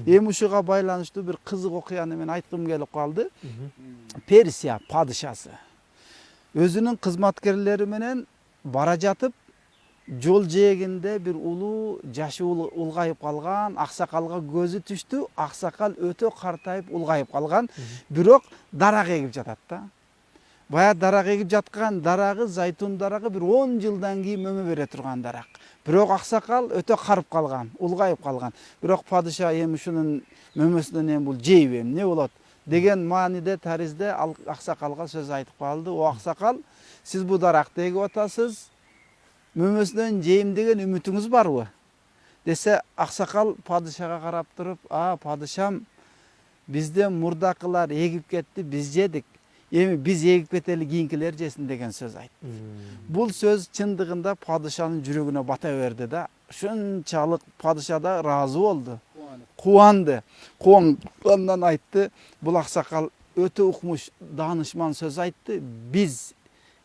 Эми ушуга байланыштуу бир кызык окуяны мен айткым келип калды. Персия падышасы өзүнүн кызматкерлери менен бара жатып, жол жээгинде бир улуу жашы улгайып калган аксакалга көзү түштү. Аксакал өтө картайып улгайып калган, бирок дарак эгип жатат да. Бая дарак эгип жаткан дарагы зайтун дарагы бир 10 жылдан кийин мөмө бере турган дарак. Бирок аксакал өтө карып калган, улгайып калган. Бирок падыша эми ушунун мөмөсүнөн эми бул жейб эмне болот деген мааниде таризде ал аксакалга сөз айтып калды. О аксакал, сиз бул даракты эгип атасыз, мөмөсүнөн жейм деген үмүтүңүз барбы? Десе аксакал падышага карап туруп, падышам, бизден мурдакылар эгип кетти, биз жедик. Эми биз эгип кетели, кийинкилер жесин деген сөз айтты. Бул сөз чындыгында падышанын жүрөгүнө бата берди да. Ушунчалык падыша да ыраазы болду. Кубанды. Кубангандан айтты, бул аксакал өтө укмуш, даанышман сөз айтты. Биз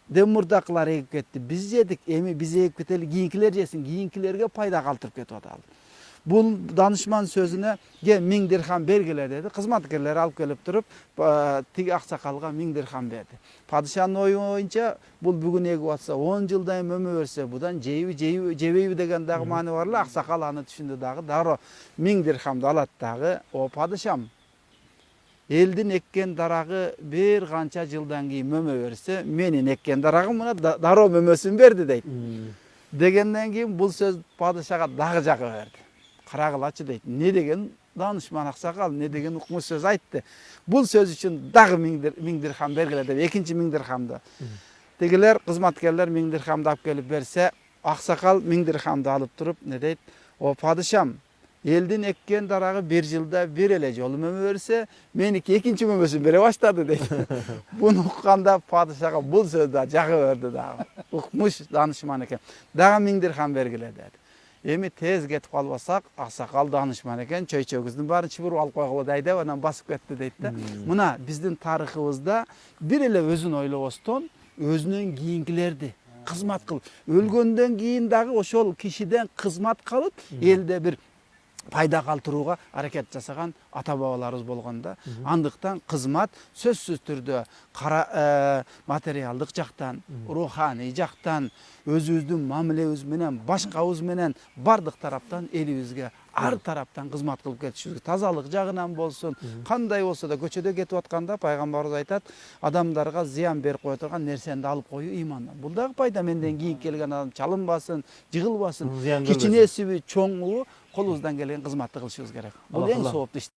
мурдакылар эгип кетти, биз жедик, эми биз эгип кетели, кийинкилер жесин, кийинкилерге пайда калтырып кетип аталы. Бул данышман сөзүнө 1000 дирхам бергиле деди. Кызматкерлер алып келип туруп, тиги аксакалга 1000 дирхам берди. Падышанын ою боюнча, бул бүгүн эгип атса, 10 жылдан мөмө берсе, будан жебейби деген дагы маани бар эле. Аксакал аны түшүндү дагы, дароо 1000 дирхамды алат дагы. О падышам, элдин эккен дарагы бир канча жылдан кийин мөмө берсе, менин эккен дарагым мына дароо мөмөсүн берди дейт. Дегенден кийин бул сөз падышага дагы жага берди. Карагылачы дейт. Не деген данышман аксакал, не деген укмуш сөз айтты. Бул сөз үчүн дагы 1000 дирхам бергиле деп, экинчи 1000 дирхамды. Тегилер кызматкерлер 1000 дирхамды алып келип берсе, аксакал 1000 дирхамды алып туруп, не дейт? О падышам, элдин эккен дарагы бир жылда бир эле жолу мөмө берсе, меники экинчи мөмөсүн бере баштады дейт. Буну укканда падышага бул сөз да жага берди дагы. Укмуш данышман экен. Дагы 1000 дирхам бергиле деди. Эми тез кетип калбасак, аксакал данышман экен, чөйчөгүздүн баарын чыбырып алып койгула дейт, анан басып кетти дейт да. Мына биздин тарыхыбызда бир эле өзүн ойлобостон, өзүнөн кийинкилерди кызмат кылып, өлгөндөн кийин дагы ошол кишиден кызмат калып, элде бир пайда калтырууга аракет жасаган ата бабаларыбыз болгон да. Андыктан кызмат сөзсүз түрдө материалдык жактан, руханий жактан, өзүбүздүн мамилебиз менен, башкабыз менен бардык тараптан элибизге ар тараптан кызмат кылып кетишибиз. Тазалык жагынан болсун, кандай болсо да көчөдө кетип атканда пайгамбарыбыз айтат, адамдарга зыян берип кое турган нерсени алып коюу ыймандан. Бул дагы пайда, менден кийин келген адам чалынбасын, жыгылбасын, кичинесиби, чоңубу колубуздан келген кызматты кылышыбыз керек. Бул эң сооптуу иш.